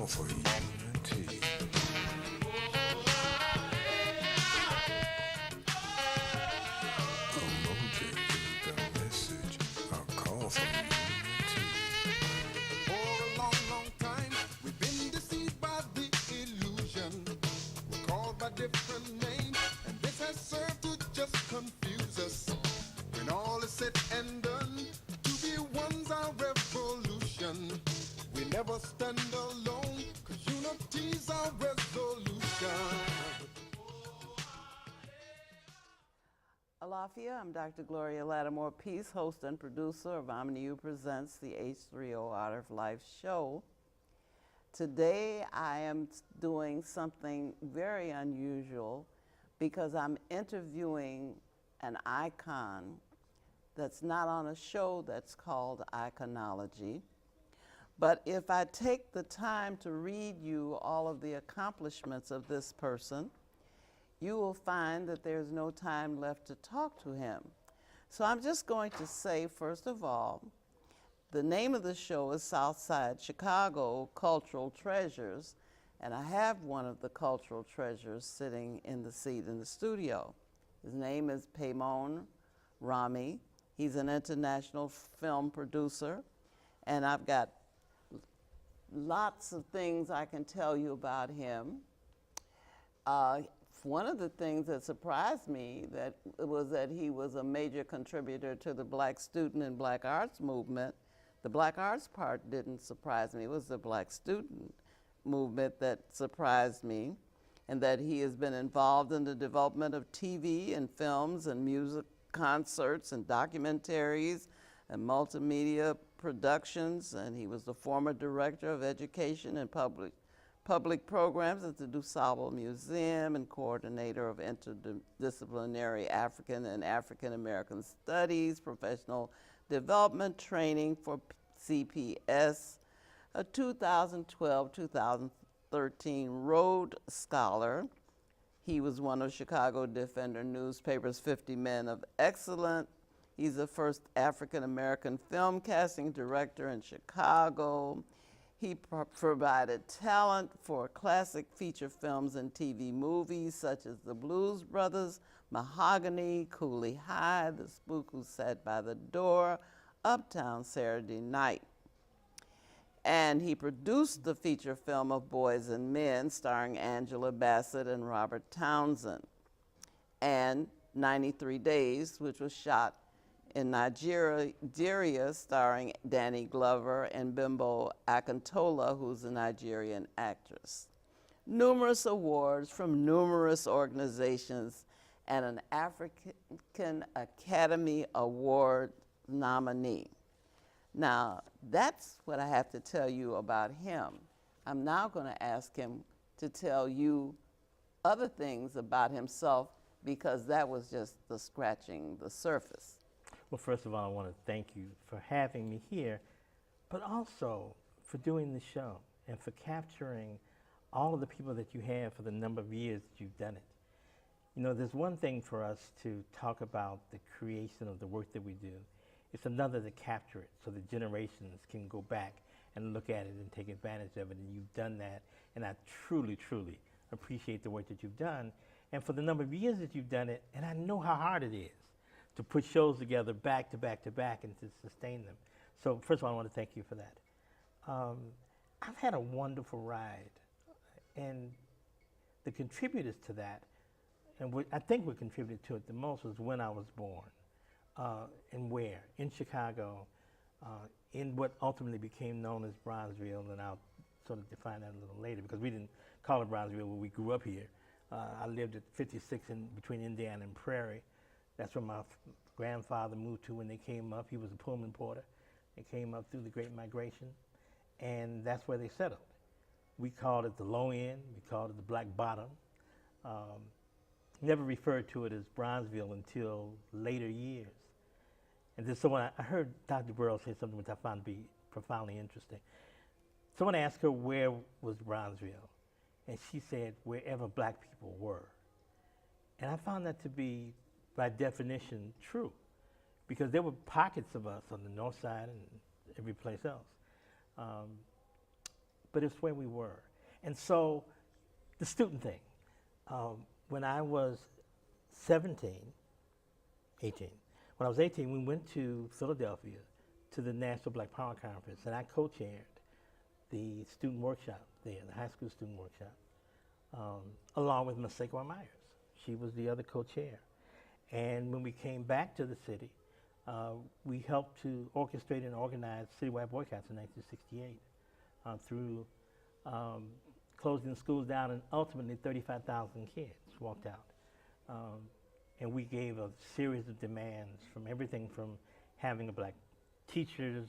call for unity. Emoji is the message. A call for unity. For a long, long time, we've been deceived by the illusion. We're called by different names, and this has served to just confuse us. When all is said and done, to be one's our revolution. We never stand alone, cause unity's our resolution. Alafia, I'm Dr. Gloria Lattimore Peace, host and producer of Omniu Presents the H3O Art of Life show. Today I am doing something very unusual because I'm interviewing an icon that's not on a show that's called Iconology. But if I take the time to read you all of the accomplishments of this person, you will find that there's no time left to talk to him. So I'm just going to say, first of all, the name of the show is Southside Chicago Cultural Treasures, and I have one of the cultural treasures sitting in the seat in the studio. His name is Payman Rami. He's an international film producer, and I've got lots of things I can tell you about him. One of the things that surprised me was that he was a major contributor to the Black student and Black arts movement. The Black arts part didn't surprise me. It was the Black student movement that surprised me, and that he has been involved in the development of TV and films and music concerts and documentaries and multimedia productions, and he was the former director of education and public programs at the DuSable Museum and coordinator of interdisciplinary African and African American studies, professional development training for CPS, a 2012-2013 Rhodes Scholar. He was one of Chicago Defender newspaper's 50 Men of Excellence. He's the first African American film casting director in Chicago. He provided talent for classic feature films and TV movies such as The Blues Brothers, Mahogany, Cooley High, The Spook Who Sat by the Door, Uptown Saturday Night. And he produced the feature film of Boys and Men starring Angela Bassett and Robert Townsend, and 93 Days, which was shot in Nigeria, starring Danny Glover and Bimbo Akintola, who's a Nigerian actress. Numerous awards from numerous organizations, and an African Academy Award nominee. Now, that's what I have to tell you about him. I'm now going to ask him to tell you other things about himself, because that was just the scratching the surface. Well, first of all, I want to thank you for having me here, but also for doing the show and for capturing all of the people that you have for the number of years that you've done it. You know, there's one thing for us to talk about the creation of the work that we do. It's another to capture it so that generations can go back and look at it and take advantage of it, and you've done that, and I truly, truly appreciate the work that you've done, and for the number of years that you've done it, and I know how hard it is to put shows together back to back to back and to sustain them. So first of all, I want to thank you for that. I've had a wonderful ride, and the contributors to that, and what I think what contributed to it the most was when I was born, and where, in Chicago, in what ultimately became known as Bronzeville, and I'll sort of define that a little later, because we didn't call it Bronzeville when we grew up here. I lived at 56 between Indiana and Prairie. That's where my grandfather moved to when they came up. He was a Pullman porter. They came up through the Great Migration, and that's where they settled. We called it the low end. We called it the Black Bottom. Never referred to it as Bronzeville until later years. And then someone, I heard Dr. Burrow say something which I found to be profoundly interesting. Someone asked her where was Bronzeville, and she said wherever black people were. And I found that to be, by definition, true, because there were pockets of us on the north side and every place else. but it's where we were. And so the student thing, when I was 17, 18, when I was 18, we went to Philadelphia to the National Black Power Conference, and I co-chaired the student workshop there, the high school student workshop, along with Ms. Saquon Myers. She was the other co-chair. And when we came back to the city, we helped to orchestrate and organize citywide boycotts in 1968 through closing the schools down, and ultimately 35,000 kids walked out. And we gave a series of demands, from everything from having a black teachers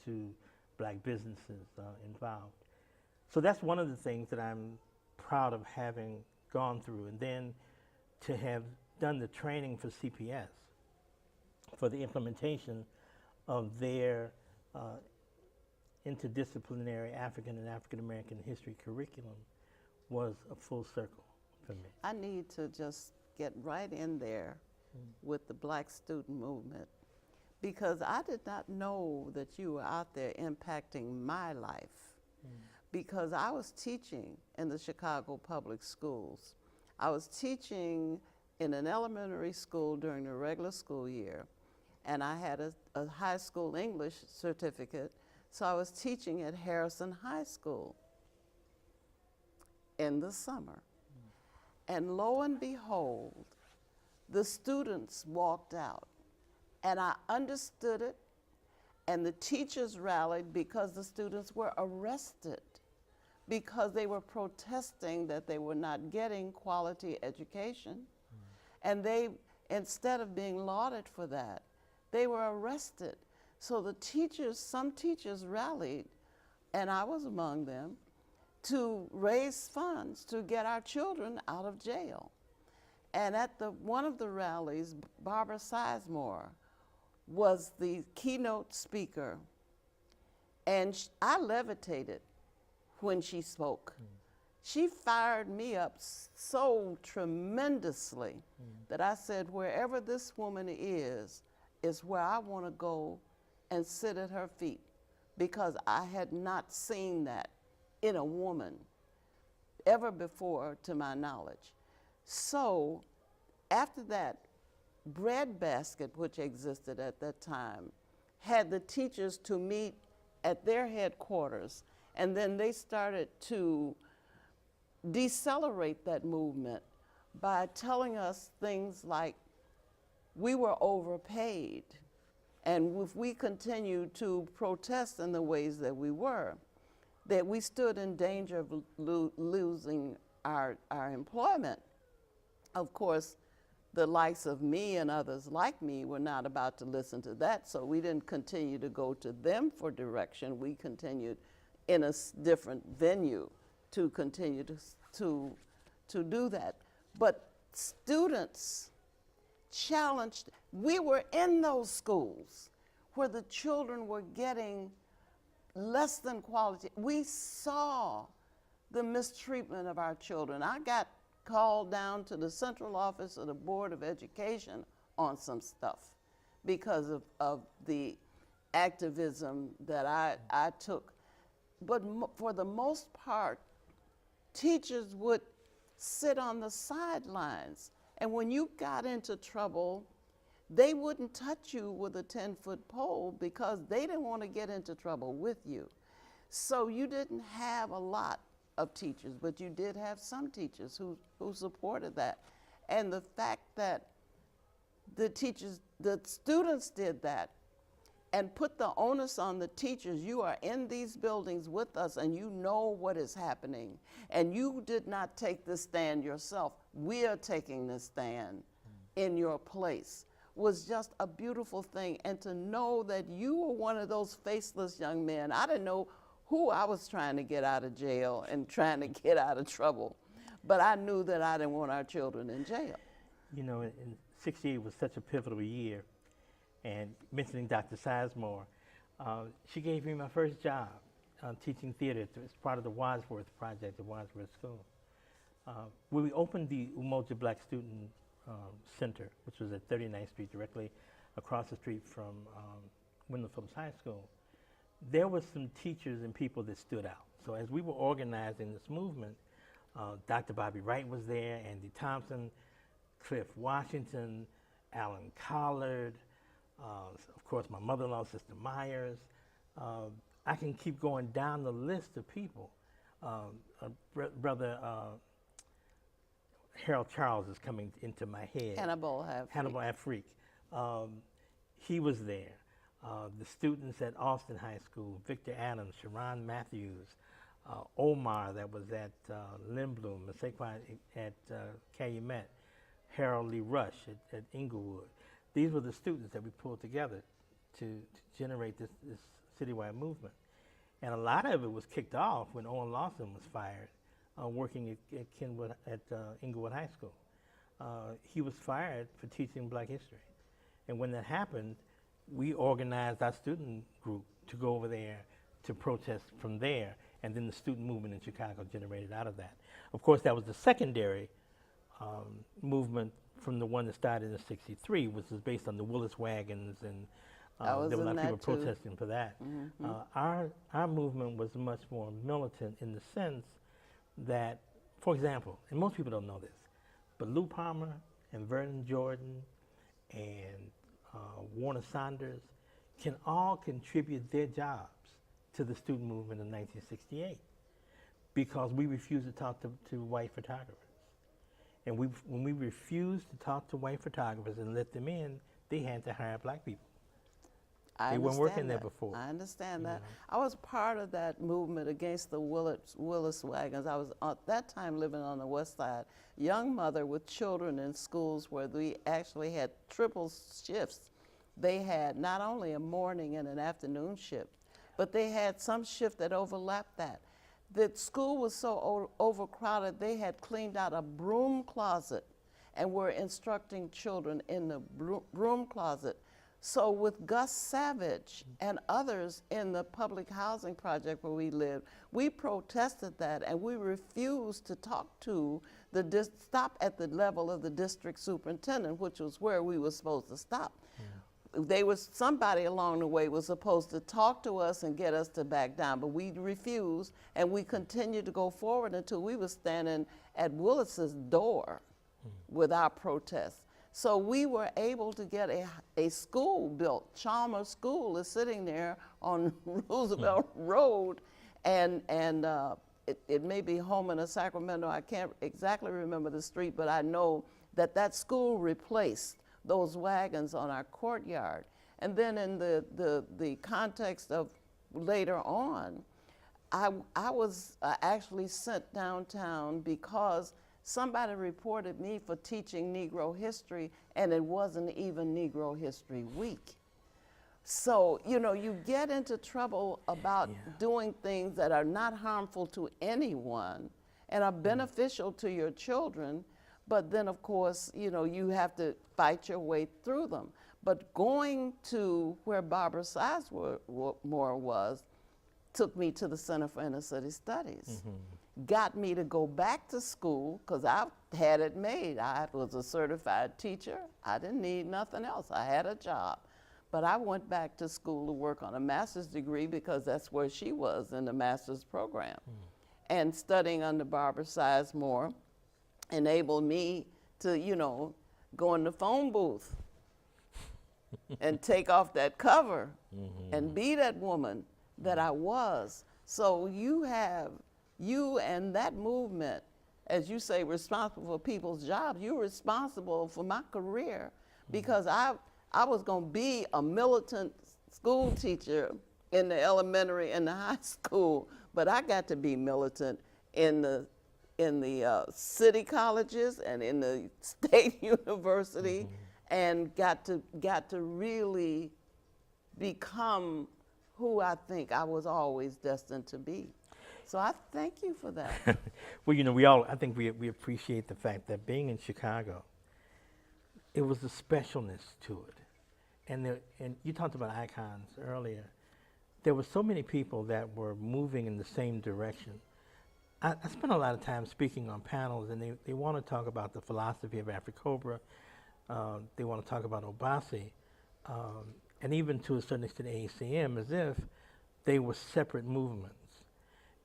to black businesses involved. So that's one of the things that I'm proud of having gone through. And then to have done the training for CPS for the implementation of their interdisciplinary African and African American history curriculum was a full circle for me. I need to just get right in there with the black student movement, because I did not know that you were out there impacting my life, because I was teaching in the Chicago public schools. I was teaching in an elementary school during the regular school year, and I had a high school English certificate, so I was teaching at Harrison High School in the summer. And lo and behold, the students walked out, and I understood it, and the teachers rallied because the students were arrested because they were protesting that they were not getting quality education. And they, instead of being lauded for that, they were arrested. So the teachers, some teachers rallied, and I was among them, to raise funds to get our children out of jail. And at one of the rallies, Barbara Sizemore was the keynote speaker, and I levitated when she spoke. She fired me up so tremendously that I said, wherever this woman is where I want to go and sit at her feet, because I had not seen that in a woman ever before, to my knowledge. So after that, Breadbasket, which existed at that time, had the teachers to meet at their headquarters, and then they started to decelerate that movement by telling us things like we were overpaid, and if we continued to protest in the ways that we were, that we stood in danger of losing our employment. Of course, the likes of me and others like me were not about to listen to that, so we didn't continue to go to them for direction. We continued in a different venue to continue to do that. But students challenged, we were in those schools where the children were getting less than quality. We saw the mistreatment of our children. I got called down to the central office of the Board of Education on some stuff because of the activism that I took. But for the most part, teachers would sit on the sidelines, and when you got into trouble, they wouldn't touch you with a 10-foot pole because they didn't want to get into trouble with you. So you didn't have a lot of teachers, but you did have some teachers who supported that. And the fact that the students did that and put the onus on the teachers. You are in these buildings with us and you know what is happening. And you did not take the stand yourself. We are taking the stand in your place. Was just a beautiful thing. And to know that you were one of those faceless young men. I didn't know who I was trying to get out of jail and trying to get out of trouble. But I knew that I didn't want our children in jail. You know, in '68 was such a pivotal year. And mentioning Dr. Sizemore, she gave me my first job teaching theater as part of the Wadsworth Project at Wadsworth School. When we opened the Umoja Black Student Center, which was at 39th Street, directly across the street from Wendell Phillips High School, there were some teachers and people that stood out. So as we were organizing this movement, Dr. Bobby Wright was there, Andy Thompson, Cliff Washington, Alan Collard, of course my mother-in-law, Sister Myers. I can keep going down the list of people. Brother Harold Charles is coming into my head. Hannibal Afrique. He was there. The students at Austin High School, Victor Adams, Sharon Matthews, Omar that was at Lindblom, Saquon at Calumet, Harold Lee Rush at Inglewood. These were the students that we pulled together to generate this citywide movement. And a lot of it was kicked off when Owen Lawson was fired, working at Inglewood High School. He was fired for teaching Black history. And when that happened, we organized our student group to go over there to protest from there, and then the student movement in Chicago generated out of that. Of course, that was the secondary movement from the one that started in '63, which was based on the Willis wagons, and there were a lot of people protesting for that. Mm-hmm. Our movement was much more militant in the sense that, for example, and most people don't know this, but Lou Palmer and Vernon Jordan and Warner Saunders can all contribute their jobs to the student movement in 1968 because we refused to talk to white photographers. And when we refused to talk to white photographers and let them in, they had to hire Black people. They weren't working there before. I understand that. I was part of that movement against the Willis wagons. I was at that time living on the west side, young mother with children in schools where we actually had triple shifts. They had not only a morning and an afternoon shift, but they had some shift that overlapped that. The school was so overcrowded, they had cleaned out a broom closet and were instructing children in the broom closet. So with Gus Savage and others in the public housing project where we lived, we protested that, and we refused to talk to stop at the level of the district superintendent, which was where we were supposed to stop. Somebody along the way was supposed to talk to us and get us to back down, but we refused, and we continued to go forward until we were standing at Willis's door with our protests. So we were able to get a school built. Chalmers School is sitting there on Roosevelt Road, and it may be home in Sacramento. I can't exactly remember the street, but I know that school replaced those wagons on our courtyard. And then in the context of later on, I was actually sent downtown because somebody reported me for teaching Negro history, and it wasn't even Negro History Week. So, you get into trouble about doing things that are not harmful to anyone and are beneficial to your children, but then, of course, you have to fight your way through them. But going to where Barbara Sizemore was took me to the Center for Inner City Studies. Got me to go back to school because I had it made. I was a certified teacher. I didn't need nothing else. I had a job. But I went back to school to work on a master's degree because that's where she was in the master's program. And studying under Barbara Sizemore enabled me to, go in the phone booth and take off that cover and be that woman that I was. So you and that movement, as you say, responsible for people's jobs, you're responsible for my career because I was going to be a militant school teacher in the elementary and the high school, but I got to be militant in the city colleges and in the state university, and got to really become who I think I was always destined to be. So I thank you for that. Well, I think we appreciate the fact that being in Chicago, it was a specialness to it. And you talked about icons earlier. There were so many people that were moving in the same direction. I spent a lot of time speaking on panels, and they want to talk about the philosophy of Afro-Cobra. They want to talk about Obasi, and even to a certain extent ACM, as if they were separate movements.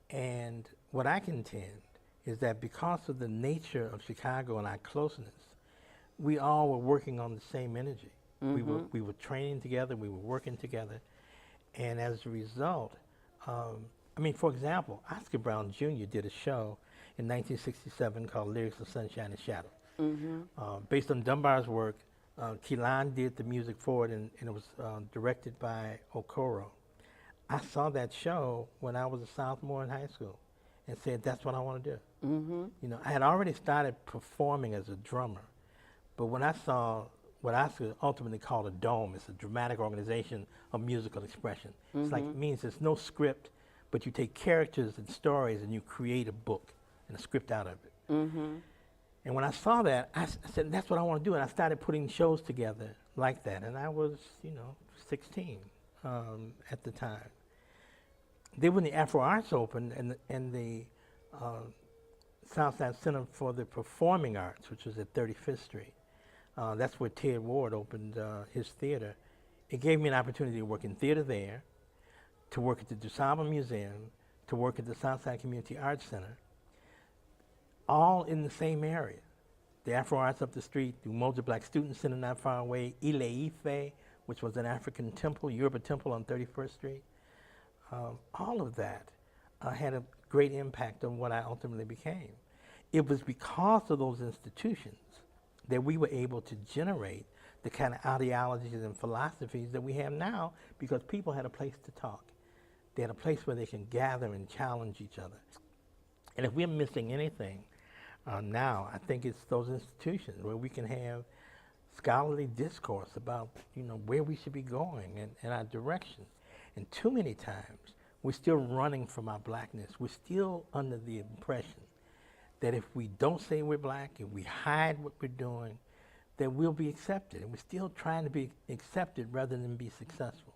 And what I contend is that because of the nature of Chicago and our closeness, we all were working on the same energy. We were training together, we were working together, and as a result, I mean, for example, Oscar Brown Jr. did a show in 1967 called Lyrics of Sunshine and Shadow. Based on Dunbar's work, Keelan did the music for it, and it was directed by Okoro. I saw that show when I was a sophomore in high school and said, that's what I want to do. You know, I had already started performing as a drummer, but when I saw what Oscar ultimately called a dome, it's a dramatic organization of musical expression. It's like, it means there's no script, but you take characters and stories and you create a book and a script out of it. And when I saw that, I said, that's what I want to do. And I started putting shows together like that. And I was, you know, 16 at the time. Then when the Afro Arts opened and the Southside Center for the Performing Arts, which was at 35th Street, that's where Ted Ward opened his theater. It gave me an opportunity to work in theater there, to work at the DuSable Museum, to work at the Southside Community Arts Center, all in the same area. The Afro Arts up the street, the Umoja Black Student Center not far away, Ile Ife, which was an African temple, Yoruba temple on 31st Street. All of that had a great impact on what I ultimately became. It was because of those institutions that we were able to generate the kind of ideologies and philosophies that we have now, because people had a place to talk. They had a place where they can gather and challenge each other. And if we're missing anything now, I think it's those institutions where we can have scholarly discourse about, you know, where we should be going and our direction. And too many times, we're still running from our blackness. We're still under the impression that if we don't say we're black, if we hide what we're doing, that we'll be accepted. And we're still trying to be accepted rather than be successful.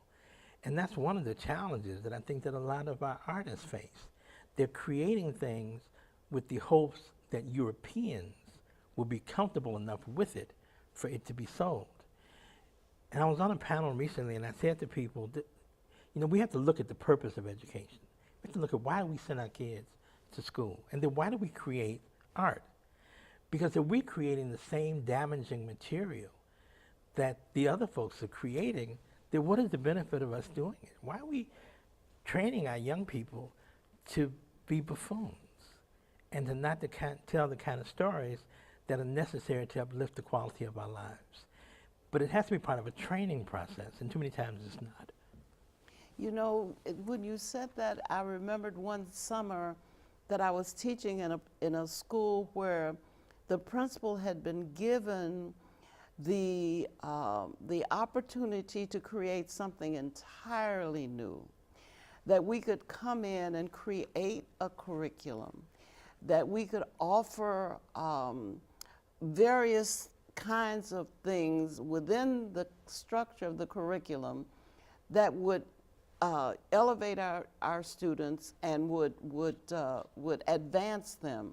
And that's one of the challenges that I think that a lot of our artists face. They're creating things with the hopes that Europeans will be comfortable enough with it for it to be sold. And I was on a panel recently and I said to people, that, you know, we have to look at the purpose of education. We have to look at why we send our kids to school, and then why do we create art? Because if we're creating the same damaging material that the other folks are creating, then what is the benefit of us doing it? Why are we training our young people to be buffoons and to not tell the kind of stories that are necessary to uplift the quality of our lives? But it has to be part of a training process, and too many times it's not. You know, when you said that, I remembered one summer that I was teaching in a school where the principal had been given the opportunity to create something entirely new, that we could come in and create a curriculum, that we could offer various kinds of things within the structure of the curriculum that would elevate our students and would advance them.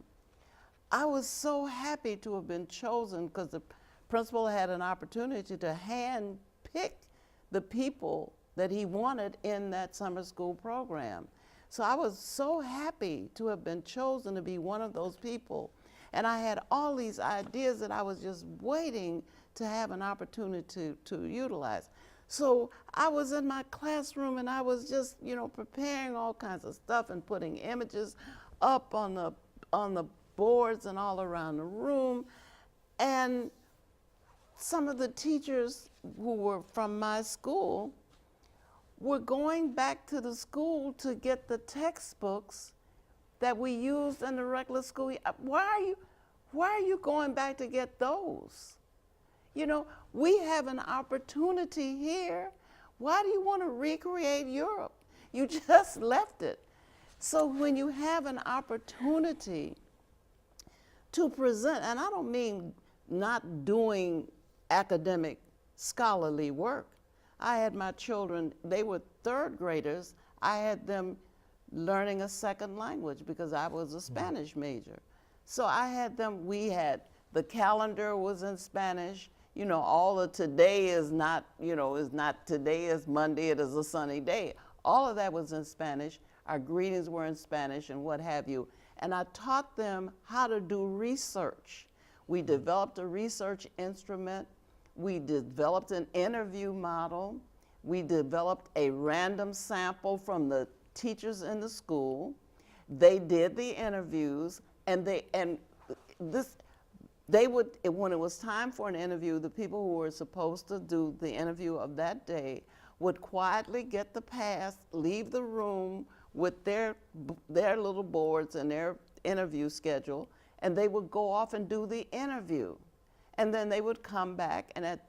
I was so happy to have been chosen because the principal had an opportunity to hand pick the people that he wanted in that summer school program. So I was so happy to have been chosen to be one of those people. And I had all these ideas that I was just waiting to have an opportunity to utilize. So I was in my classroom and I was just, you know, preparing all kinds of stuff and putting images up on the boards and all around the room. And some of the teachers who were from my school were going back to the school to get the textbooks that we used in the regular school. Why are you going back to get those? You know, we have an opportunity here. Why do you want to recreate Europe? You just left it. So when you have an opportunity to present, and I don't mean not doing academic scholarly work. I had my children, they were third graders. I had them learning a second language because I was a Spanish major. So I had them, the calendar was in Spanish. You know, all of today is not, you know, is not today is Monday, it is a sunny day. All of that was in Spanish. Our greetings were in Spanish and what have you. And I taught them how to do research. We developed a research instrument. We developed an interview model. We developed a random sample from the teachers in the school. They did the interviews, and when it was time for an interview, the people who were supposed to do the interview of that day would quietly get the pass, leave the room with their little boards and their interview schedule, and they would go off and do the interview. And then they would come back, and at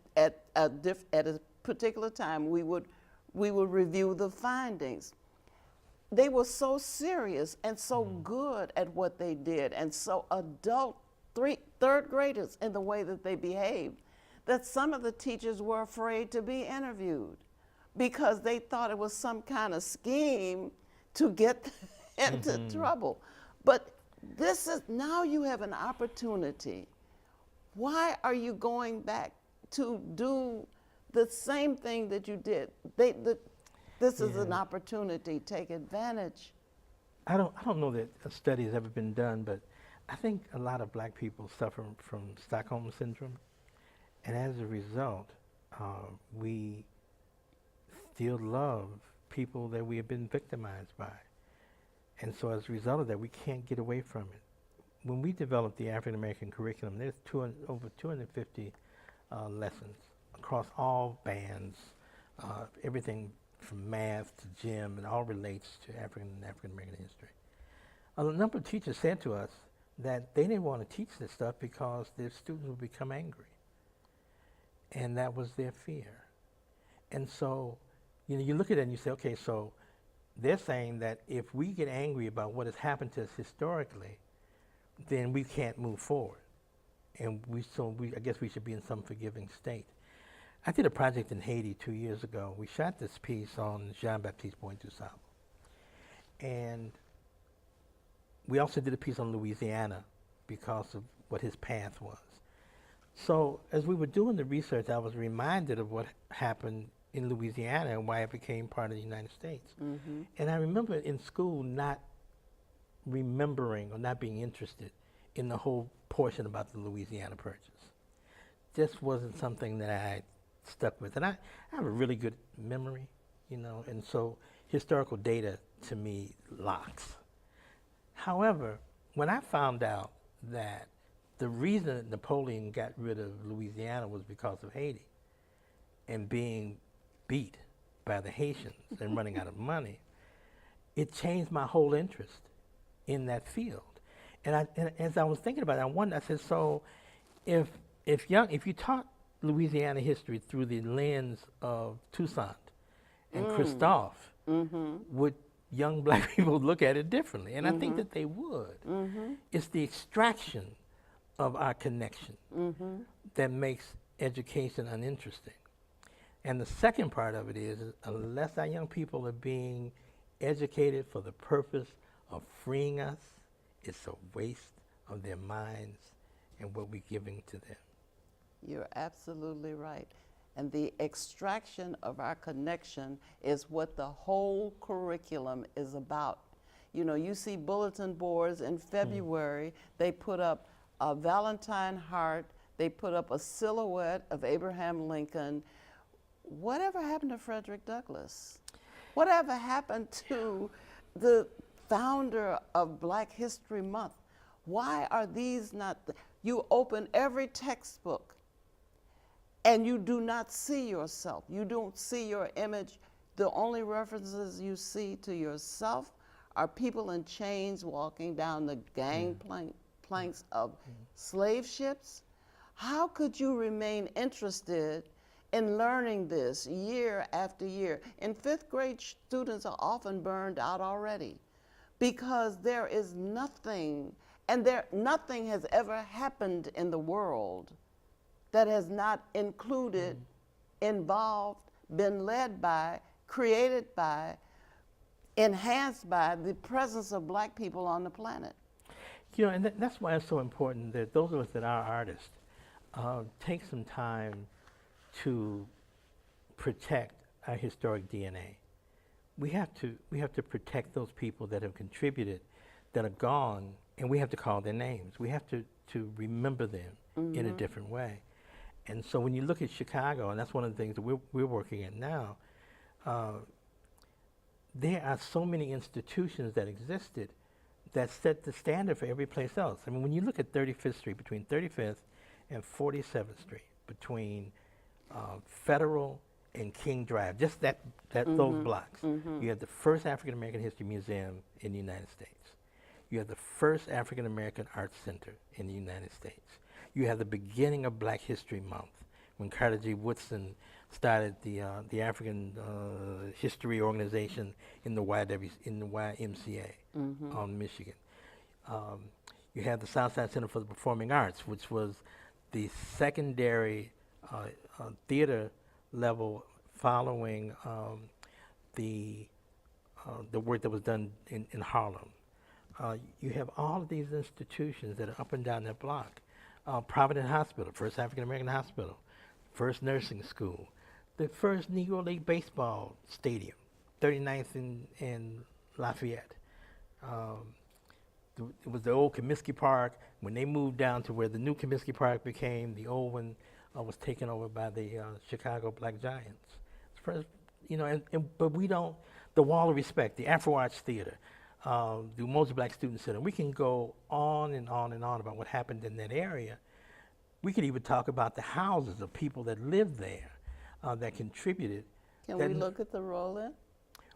a particular time, we would review the findings. They were so serious and so good at what they did, and so adult, third graders in the way that they behaved, that some of the teachers were afraid to be interviewed because they thought it was some kind of scheme to get into trouble. But this is, now you have an opportunity. Why are you going back to do the same thing that you did? This is an opportunity. Take advantage. I don't know that a study has ever been done, but I think a lot of black people suffer from Stockholm syndrome, and as a result, we still love people that we have been victimized by. And so as a result of that, we can't get away from it. When we developed the African American curriculum, there's over 250 lessons across all bands, everything from math to gym, and all relates to African American history. A number of teachers said to us that they didn't want to teach this stuff because their students would become angry. And that was their fear. And so, you look at it and you say, okay, so they're saying that if we get angry about what has happened to us historically, then we can't move forward. And I guess we should be in some forgiving state. I did a project in Haiti 2 years ago. We shot this piece on Jean-Baptiste Pointe-du-Sable. And we also did a piece on Louisiana because of what his path was. So as we were doing the research, I was reminded of what happened in Louisiana and why it became part of the United States. And I remember in school not remembering or not being interested in the whole portion about the Louisiana Purchase. Just wasn't something that I stuck with. And I have a really good memory, and so historical data to me locks. However, when I found out that the reason that Napoleon got rid of Louisiana was because of Haiti and being beat by the Haitians and running out of money, it changed my whole interest in that field. And as I was thinking about it, I said, so if you taught Louisiana history through the lens of Toussaint and Christophe, would young black people look at it differently? And I think that they would. It's the extraction of our connection that makes education uninteresting. And the second part of it is, unless our young people are being educated for the purpose of freeing us, it's a waste of their minds and what we're giving to them. You're absolutely right. And the extraction of our connection is what the whole curriculum is about. You see bulletin boards in February, they put up a Valentine heart, they put up a silhouette of Abraham Lincoln. Whatever happened to Frederick Douglass? Whatever happened to the founder of Black History Month? Why are these not? You open every textbook and you do not see yourself. You don't see your image. The only references you see to yourself are people in chains walking down the gangplanks of slave ships. How could you remain interested in learning this year after year? In fifth grade, students are often burned out already because there is nothing, and nothing has ever happened in the world that has not included, involved, been led by, created by, enhanced by the presence of black people on the planet. And that's why it's so important that those of us that are artists take some time to protect our historic DNA. we have to protect those people that have contributed, that are gone, and we have to call their names. We have to remember them in a different way. And so when you look at Chicago, and that's one of the things that we're working at now, there are so many institutions that existed that set the standard for every place else. I mean, when you look at 35th Street, between 35th and 47th Street, between Federal and King Drive, just those blocks, you have the first African American History Museum in the United States. You have the first African American Arts Center in the United States. You have the beginning of Black History Month, when Carter G. Woodson started the African History Organization in the YMCA on Michigan. You have the Southside Center for the Performing Arts, which was the secondary theater level following the work that was done in Harlem. You have all of these institutions that are up and down that block. Providence Hospital, first African American hospital, first nursing school, the first Negro League baseball stadium, 39th and Lafayette. It was the old Comiskey Park. When they moved down to where the new Comiskey Park became, the old one was taken over by the Chicago Black Giants. First, but we don't, the Wall of Respect, the Afro Arts Theater, the Umoja Black Student Center. We can go on and on and on about what happened in that area. We could even talk about the houses of people that lived there that contributed. Can we look at the roll-in?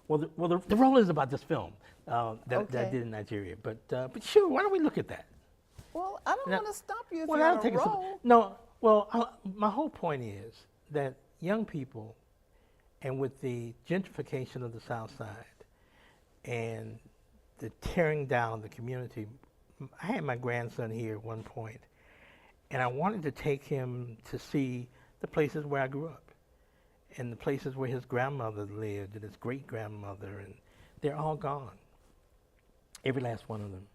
Well, the roll-in is about this film that I did in Nigeria. But sure, why don't we look at that? Well, I don't want to stop you if well, you're I'll on take a roll. No, well, my whole point is that young people, and with the gentrification of the South Side and the tearing down of the community, I had my grandson here at one point, and I wanted to take him to see the places where I grew up and the places where his grandmother lived and his great-grandmother, and they're all gone. Every last one of them.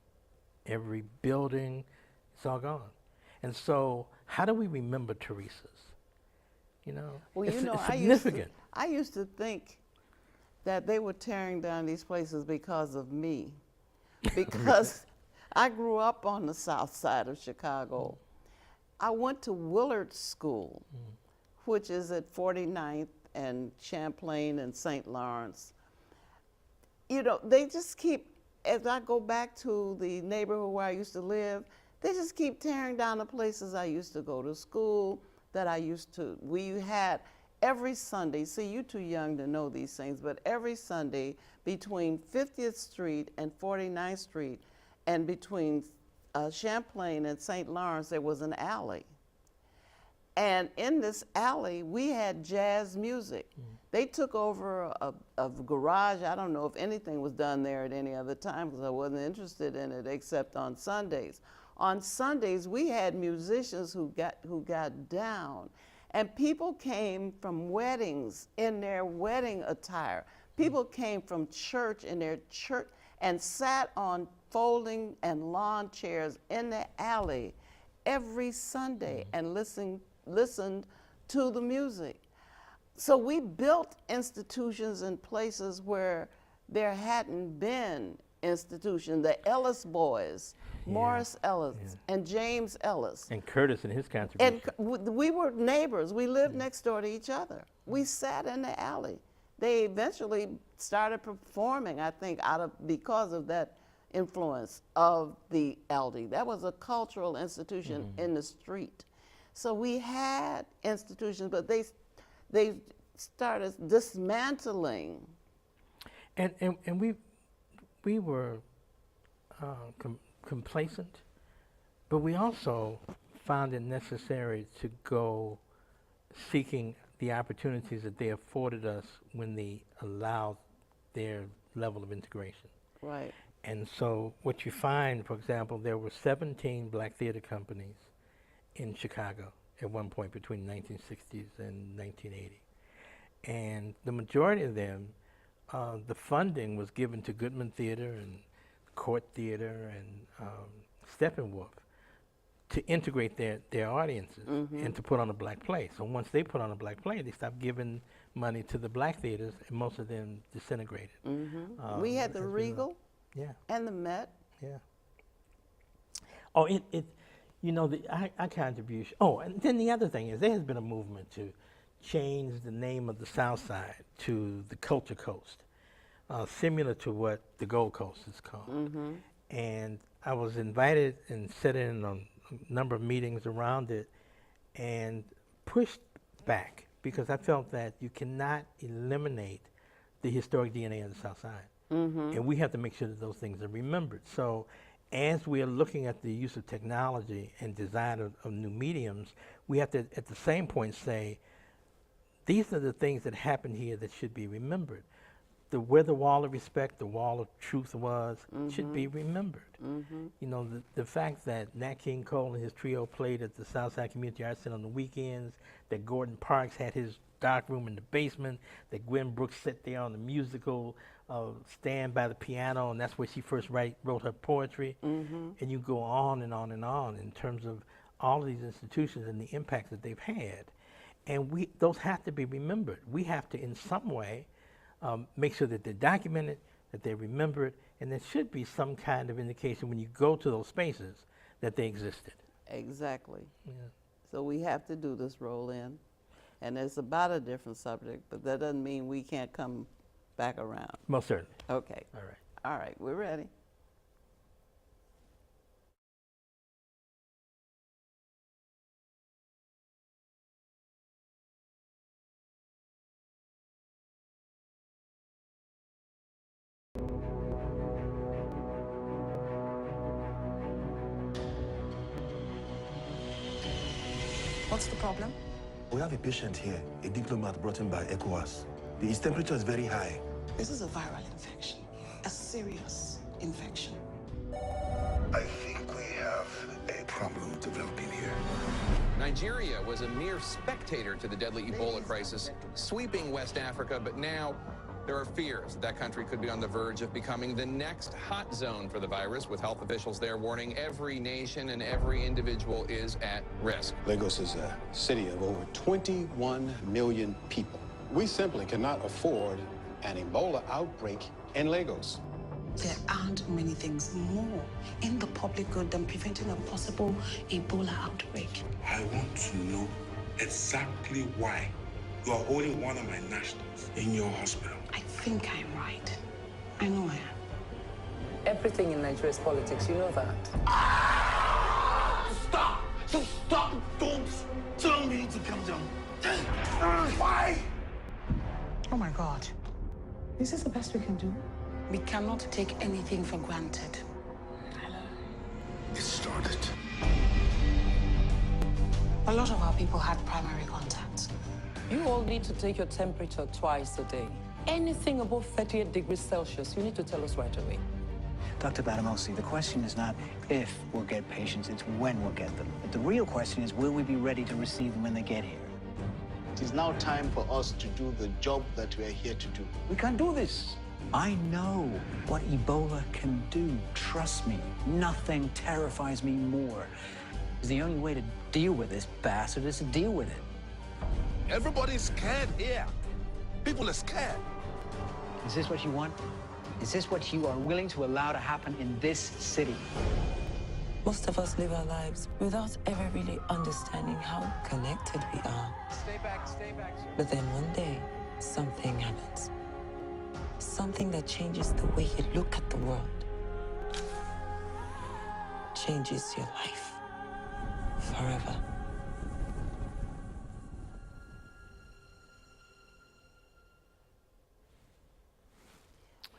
Every building, it's all gone. And so how do we remember Teresa's? Well, it's significant. I used to think that they were tearing down these places because of me, because I grew up on the south side of Chicago. I went to Willard School, which is at 49th and Champlain and St. Lawrence. They just keep, as I go back to the neighborhood where I used to live, they just keep tearing down the places I used to go to school, we had every Sunday, see, you're too young to know these things, but every Sunday between 50th Street and 49th Street and between Champlain and St. Lawrence, there was an alley. And in this alley, we had jazz music. They took over a garage. I don't know if anything was done there at any other time because I wasn't interested in it except on Sundays. On Sundays, we had musicians who got down, and people came from weddings in their wedding attire. People came from church in their church and sat on folding and lawn chairs in the alley every Sunday and listened to the music. So we built institutions in places where there hadn't been institutions. The Ellis boys, Morris Ellis and James Ellis. And Curtis and his contribution. And we were neighbors. We lived next door to each other. We sat in the alley. They eventually started performing, I think, because of that influence of the LD. That was a cultural institution in the street. So we had institutions, but they started dismantling. And we were complacent, but we also found it necessary to go seeking the opportunities that they afforded us when they allowed their level of integration. Right. And so what you find, for example, there were 17 black theater companies in Chicago at one point between the 1960s and 1980. And the majority of them, the funding was given to Goodman Theater and Court Theater and Steppenwolf to integrate their audiences and to put on a black play. So once they put on a black play, they stopped giving money to the black theaters, and most of them disintegrated. We had the as a result. Regal Yeah, and the Met. yeah. Oh, our contribution. Oh, and then the other thing is there has been a movement to change the name of the Southside to the Culture Coast, similar to what the Gold Coast is called. And I was invited and sat in on a number of meetings around it and pushed back because I felt that you cannot eliminate the historic DNA of the South Side. And we have to make sure that those things are remembered. So as we are looking at the use of technology and design of new mediums, we have to at the same point say, these are the things that happened here that should be remembered. Where the wall of respect, the wall of truth was, should be remembered. You know, the fact that Nat King Cole and his trio played at the Southside Community Arts Center on the weekends, that Gordon Parks had his dark room in the basement, that Gwen Brooks sat there on the musical stand by the piano, and that's where she first wrote her poetry. And you go on and on and on in terms of all of these institutions and the impact that they've had. And those have to be remembered. We have to, in some way, make sure that they're documented, that they're remembered, and there should be some kind of indication when you go to those spaces that they existed. Exactly. Yeah. So we have to do this roll in. And it's about a different subject, but that doesn't mean we can't come back around. Most certainly. Okay. All right. All right, we're ready. What's the problem? We have a patient here, a diplomat brought in by ECOWAS. His temperature is very high. This is a viral infection, a serious infection. I think we have a problem developing here. Nigeria was a mere spectator to the deadly Ebola crisis, sweeping West Africa, but now there are fears that country could be on the verge of becoming the next hot zone for the virus, with health officials there warning every nation and every individual is at risk. Lagos is a city of over 21 million people. We simply cannot afford an Ebola outbreak in Lagos. There aren't many things more in the public good than preventing a possible Ebola outbreak. I want to know exactly why you are holding one of my nationals in your hospital. I think I'm right. I know I am. Everything in Nigeria is politics, you know that. Stop! Just stop! Don't tell me to come down. Why? Oh my God. This is the best we can do. We cannot take anything for granted. It started. A lot of our people had primary contacts. You all need to take your temperature twice a day. Anything above 38 degrees Celsius, you need to tell us right away. Dr. Badamosi, the question is not if we'll get patients, it's when we'll get them. But the real question is, will we be ready to receive them when they get here? It is now time for us to do the job that we are here to do. We can't do this. I know what Ebola can do. Trust me, nothing terrifies me more. The only way to deal with this bastard is to deal with it. Everybody's scared here. People are scared. Is this what you want? Is this what you are willing to allow to happen in this city? Most of us live our lives without ever really understanding how connected we are. Stay back, sir. But then one day, something happens. Something that changes the way you look at the world. Changes your life. Forever.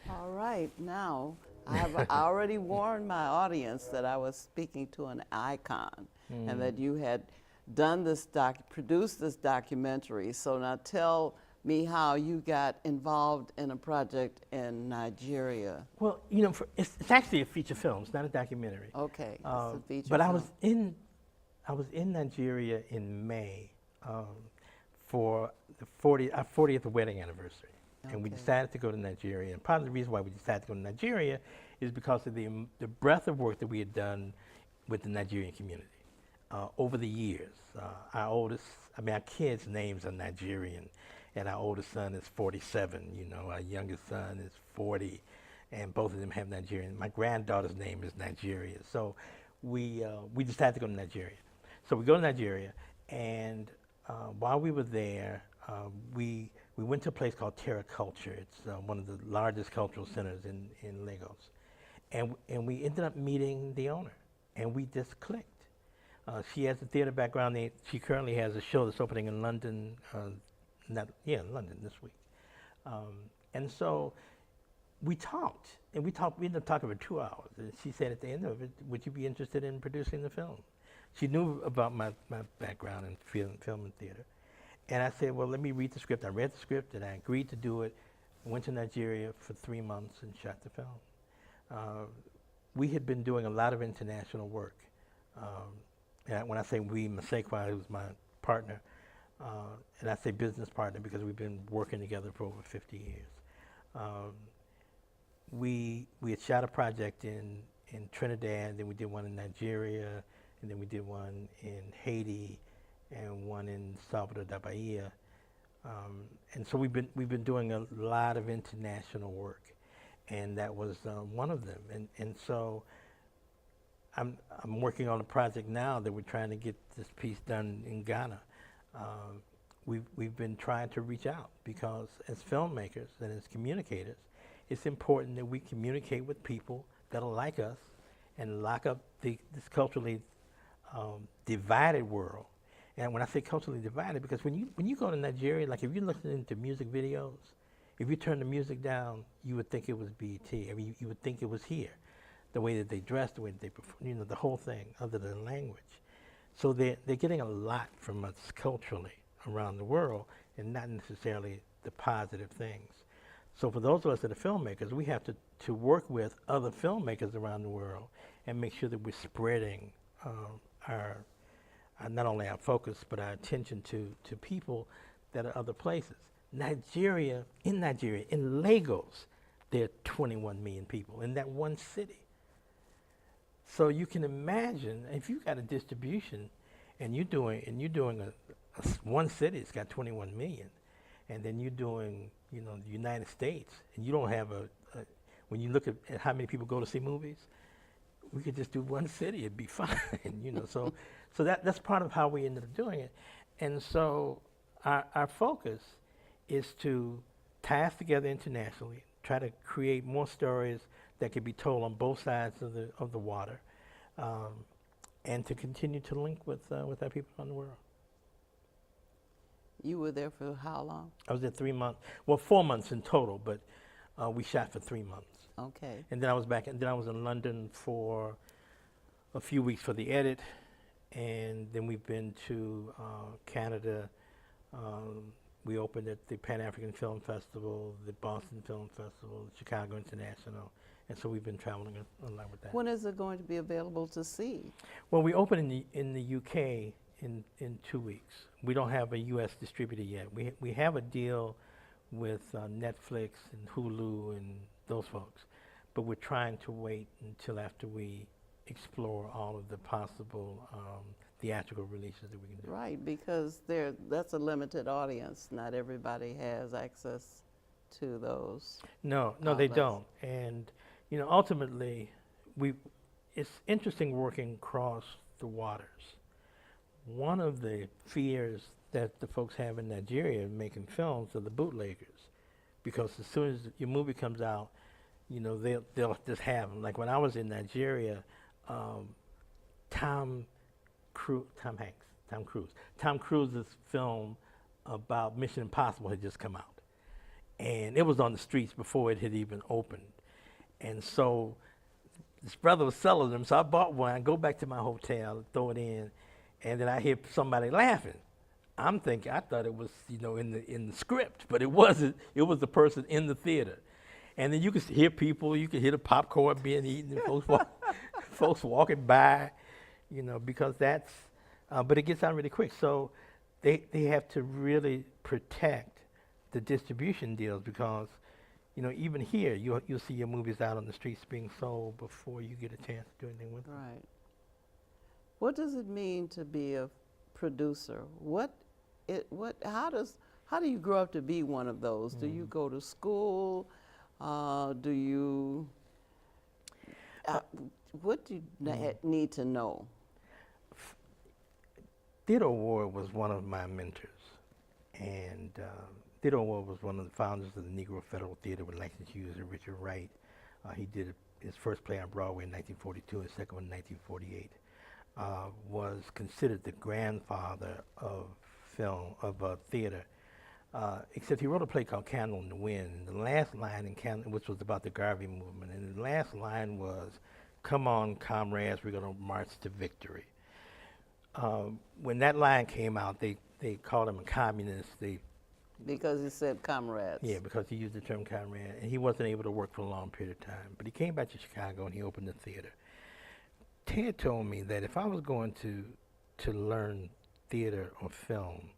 All right, now, I already warned my audience that I was speaking to an icon and that you had done this produced this documentary. So now tell me how you got involved in a project in Nigeria. Well, you know, it's actually a feature film. It's not a documentary. Okay, it's a feature but film. I was in Nigeria in May for our 40th wedding anniversary. And we decided to go to Nigeria. And part of the reason why we decided to go to Nigeria is because of the breadth of work that we had done with the Nigerian community over the years. Our kids' names are Nigerian. and our oldest son is 47. You know, our youngest son is 40, and both of them have Nigerian. My granddaughter's name is Nigeria. So we decided to go to Nigeria. So we go to Nigeria, and while we were there, we went to a place called Terra Culture. It's one of the largest cultural centers in Lagos. And we ended up meeting the owner, and we just clicked. She has a theater background. She currently has a show that's opening in London, London this week. And so we talked, and we ended up talking for 2 hours. And she said at the end of it, would you be interested in producing the film? She knew about my background in film and theater. And I said, well, let me read the script. I read the script, and I agreed to do it. I went to Nigeria for 3 months and shot the film. We had been doing a lot of international work. And when I say we, Masekwa, who's my partner, and I say business partner because we've been working together for over 50 years. We had shot a project in Trinidad, then we did one in Nigeria, and then we did one in Haiti, and one in Salvador da Bahia. And so we've been doing a lot of international work, and that was one of them. And so I'm working on a project now that we're trying to get this piece done in Ghana. We've been trying to reach out because as filmmakers and as communicators, it's important that we communicate with people that are like us and lock up this culturally divided world. And when I say culturally divided, because when you go to Nigeria, like if you're listening to music videos, if you turn the music down, you would think it was BET. I mean, you would think it was here. The way that they dress, the way that they perform, the whole thing, other than language. So they're getting a lot from us culturally around the world, and not necessarily the positive things. So for those of us that are filmmakers, we have to work with other filmmakers around the world and make sure that we're spreading our not only our focus, but our attention to people that are other places. In Lagos, there are 21 million people in that one city. So you can imagine if you got a distribution, and you're doing one city, it's got 21 million, and then you're doing the United States, and you don't have when you look at how many people go to see movies, we could just do one city, it'd be fine, So that's part of how we ended up doing it. And so our focus is to tie us together internationally, try to create more stories that could be told on both sides of the water, and to continue to link with our people around the world. You were there for how long? I was there 3 months. Well, 4 months in total, but we shot for 3 months. Okay. And then I was back, and then I was in London for a few weeks for the edit, and then we've been to Canada. We opened at the Pan-African Film Festival, the Boston Film Festival, the Chicago International, and so we've been traveling a lot with that. When is it going to be available to see? Well, we open in the UK in 2 weeks. We don't have a U.S. distributor yet. We have a deal with Netflix and Hulu and those folks, but we're trying to wait until after we explore all of the possible theatrical releases that we can do. Right, because that's a limited audience. Not everybody has access to those. No, they don't. And ultimately, it's interesting working across the waters. One of the fears that the folks have in Nigeria making films are the bootleggers, because as soon as your movie comes out, they'll just have them. Like when I was in Nigeria, Tom Cruise's film about Mission Impossible had just come out, and it was on the streets before it had even opened. And so this brother was selling them, so I bought one. I go back to my hotel, throw it in, and then I hear somebody laughing. I'm thinking, I thought it was in the script, but it wasn't. It was the person in the theater. And then you could hear people, you could hear the popcorn being eaten, and folks walking by, because that's, but it gets out really quick. So they have to really protect the distribution deals, because, even here, you'll see your movies out on the streets being sold before you get a chance to do anything with them. Right. What does it mean to be a producer? How How do you grow up to be one of those? Do you go to school? Do you, what do you need to know? Theodore Ward was one of my mentors, and Theodore Ward was one of the founders of the Negro Federal Theater with Langston Hughes and Richard Wright. He did his first play on Broadway in 1942, his second one in 1948. Was considered the grandfather of film, of theater, except he wrote a play called Candle in the Wind. And the last line in Candle, which was about the Garvey movement, and the last line was, "Come on, comrades, we're going to march to victory." When that line came out, they called him a communist. Because he said comrades. Yeah, because he used the term comrade, and he wasn't able to work for a long period of time. But he came back to Chicago and he opened the theater. Ted told me that if I was going to learn theater or film,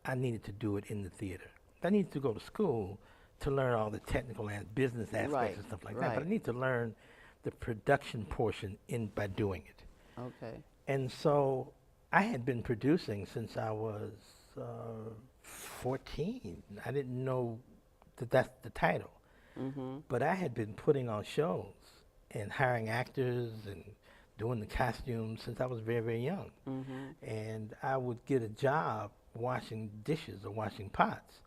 I needed to do it in the theater. I needed to go to school to learn all the technical and business aspects and stuff like that, but I need to learn the production portion by doing it. Okay. And so I had been producing since I was 14. I didn't know that that's the title. But I had been putting on shows and hiring actors and doing the costumes since I was very, very young. And I would get a job washing dishes or washing pots.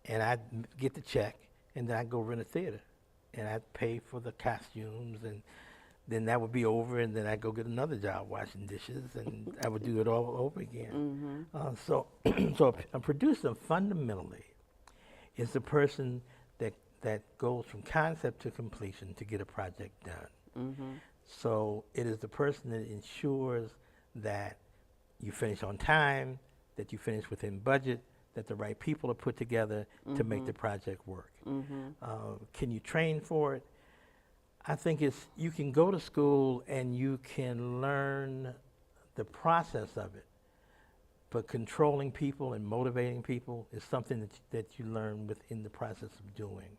And I'd get the check, and then I'd go rent a theater. And I'd pay for the costumes, and then that would be over, and then I'd go get another job washing dishes, and I would do it all over again. So a producer fundamentally is the person that goes from concept to completion to get a project done. So it is the person that ensures that you finish on time, that you finish within budget, that the right people are put together to make the project work. Can you train for it? I think you can go to school and you can learn the process of it, but controlling people and motivating people is something that you learn within the process of doing.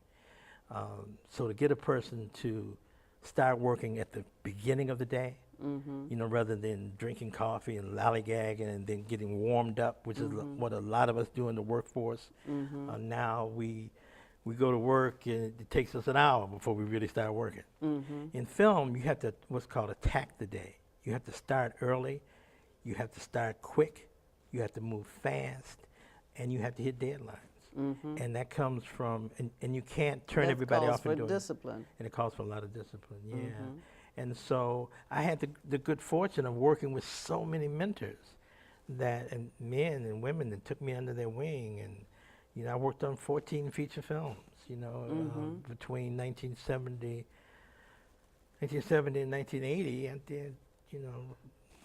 So to get a person to start working at the beginning of the day, you know, rather than drinking coffee and lollygagging and then getting warmed up, which is what a lot of us do in the workforce. Now we go to work and it takes us an hour before we really start working. In film, you have to what's called attack the day. You have to start early, you have to start quick, you have to move fast, and you have to hit deadlines. And that comes from, and you can't turn everybody off and do it. Discipline. And it calls for a lot of discipline, And so I had the good fortune of working with so many mentors and men and women that took me under their wing. And, you know, I worked on 14 feature films, you know, between 1970 and 1980. I did, you know,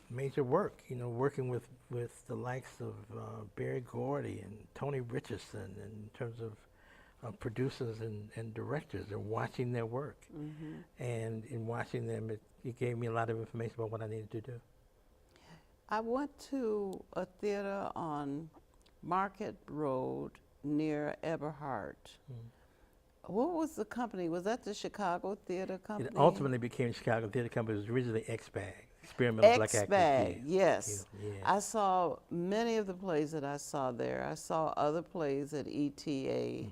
major work, you know, working with the likes of Berry Gordy and Tony Richardson in terms of producers and directors, and watching their work. And in watching them, it gave me a lot of information about what I needed to do. I went to a theater on Market Road near Eberhart. What was the company? Was that the Chicago Theater Company? It ultimately became Chicago Theater Company. It was originally X-Bag. Experimental Black Actors. X-Bag, yes. Yeah. I saw many of the plays that I saw there. I saw other plays at ETA.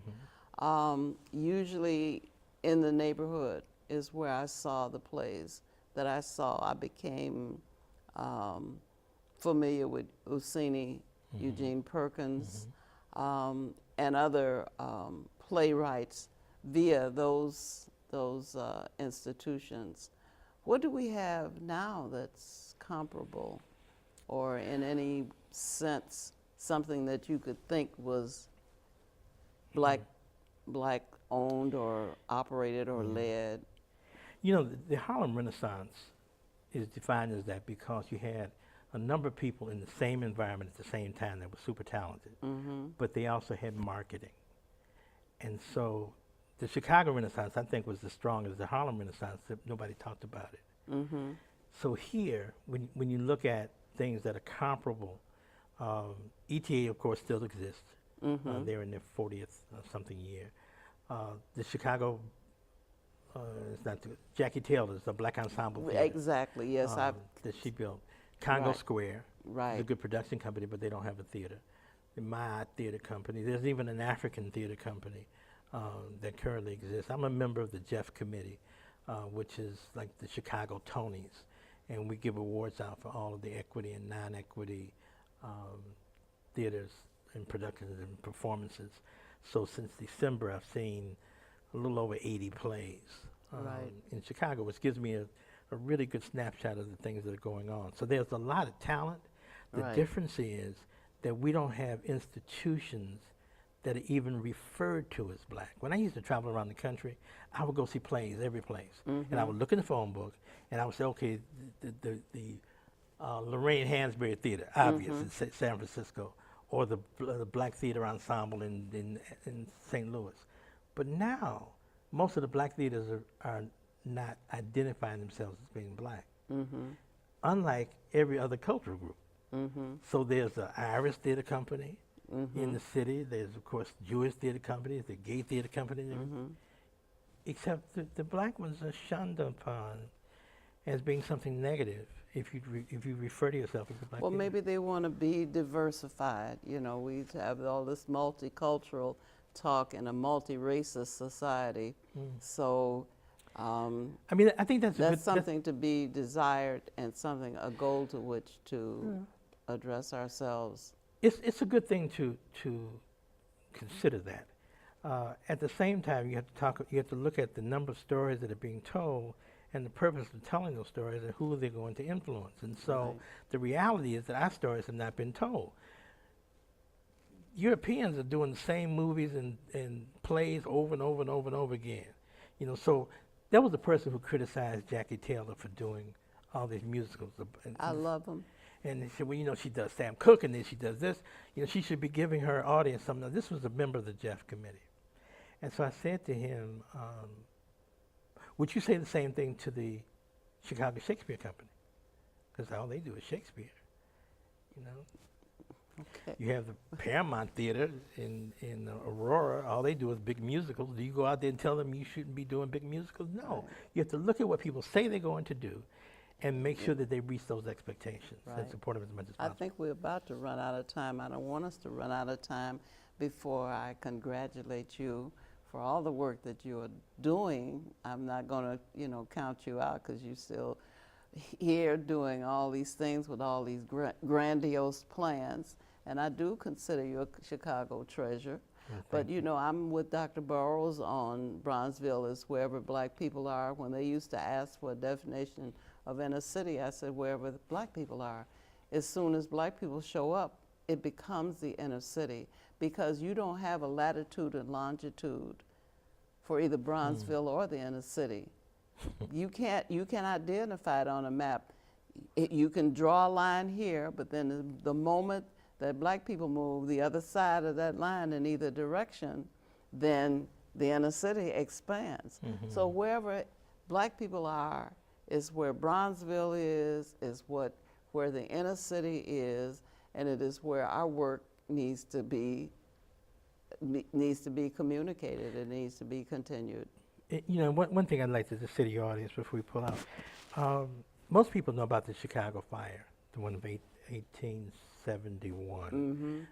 Usually in the neighborhood is where I saw the plays that I saw. I became familiar with Ussini, Eugene Perkins, and other playwrights via those institutions. What do we have now that's comparable, or in any sense something that you could think was black owned or operated or led? You know, the Harlem Renaissance is defined as that because you had a number of people in the same environment at the same time that were super talented, but they also had marketing. And so the Chicago Renaissance, I think, was as strong as the Harlem Renaissance, that nobody talked about it. So here, when you look at things that are comparable, ETA, of course, still exists. They're in their 40th something year. The Chicago, it's not Jackie Taylor's, the Black Ensemble Theater. Exactly, yes. That she built. Congo Square is a good production company, but they don't have a theater. the My Theater Company. There's even an African theater company that currently exists. I'm a member of the Jeff Committee, which is like the Chicago Tonys, and we give awards out for all of the equity and non-equity theaters and productions and performances. So since December, I've seen a little over 80 plays in Chicago, which gives me a really good snapshot of the things that are going on. So there's a lot of talent. The difference is that we don't have institutions that are even referred to as black. When I used to travel around the country, I would go see plays every place. And I would look in the phone book, and I would say, okay, the Lorraine Hansberry Theater, obvious, in San Francisco, or the Black Theater Ensemble in St. Louis. But now, most of the black theaters are not identifying themselves as being black, unlike every other cultural group. So there's an Irish theater company in the city. There's, of course, Jewish theater companies, the gay theater company. Except the black ones are shunned upon as being something negative if you refer to yourself as a black theater. Maybe they want to be diversified. You know, we have all this multicultural talk in a multi-racist society. So I mean, I think that's something to be desired and a goal to which to address ourselves. It's a good thing to consider that. At the same time, you have to look at the number of stories that are being told and the purpose of telling those stories and who they're going to influence. And so the reality is that our stories have not been told. Europeans are doing the same movies and plays over and over and over and over again. You know, so there was a person who criticized Jackie Taylor for doing all these musicals. I love them. And they said, well, you know, she does Sam Cooke and then she does this. You know, she should be giving her audience something. Now, this was a member of the Jeff Committee. And so I said to him, would you say the same thing to the Chicago Shakespeare Company? Because all they do is Shakespeare, you know. Okay. You have the Paramount Theater in Aurora. All they do is big musicals. Do you go out there and tell them you shouldn't be doing big musicals? No. You have to look at what people say they're going to do and make sure that they reach those expectations and support them as much as possible. I think we're about to run out of time. I don't want us to run out of time before I congratulate you for all the work that you are doing. I'm not going to, you know, count you out because you're still here doing all these things with all these grandiose plans. And I do consider you a Chicago treasure. But, you know, I'm with Dr. Burroughs on Bronzeville is wherever black people are. When they used to ask for a definition of inner city, I said wherever the black people are. As soon as black people show up, it becomes the inner city because you don't have a latitude and longitude for either Bronzeville or the inner city. You can identify it on a map. You can draw a line here, but then the moment that black people move the other side of that line in either direction, then the inner city expands. So wherever black people are is where Bronzeville is where the inner city is, and it is where our work needs to be communicated. It needs to be continued. You know, one thing I'd like to say to your audience before we pull out, most people know about the Chicago fire, the one of 1871,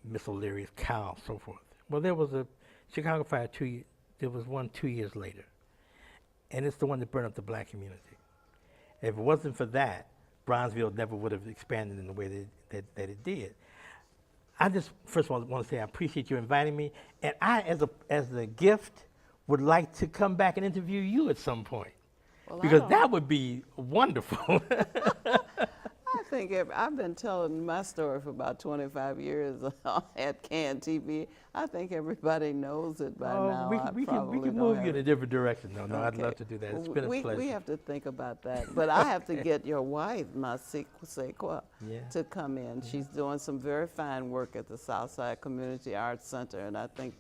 Miss O'Leary's cow, so forth. Well, there was a Chicago fire there was one 2 years later, and it's the one that burned up the black community. If it wasn't for that, Bronzeville never would have expanded in the way that it did. I just, first of all, want to say I appreciate you inviting me, and I, as a gift, would like to come back and interview you at some point, because that would be wonderful. I think I've been telling my story for about 25 years at CAN TV. I think everybody knows it by now. We can move you in a different direction, though. No, I'd love to do that. It's been a pleasure. We have to think about that. But I have to get your wife, Masikwa, to come in. She's doing some very fine work at the Southside Community Arts Center, and I think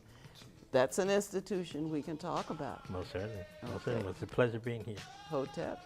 that's an institution we can talk about. Most certainly. Most certainly. It's a pleasure being here. Hotep.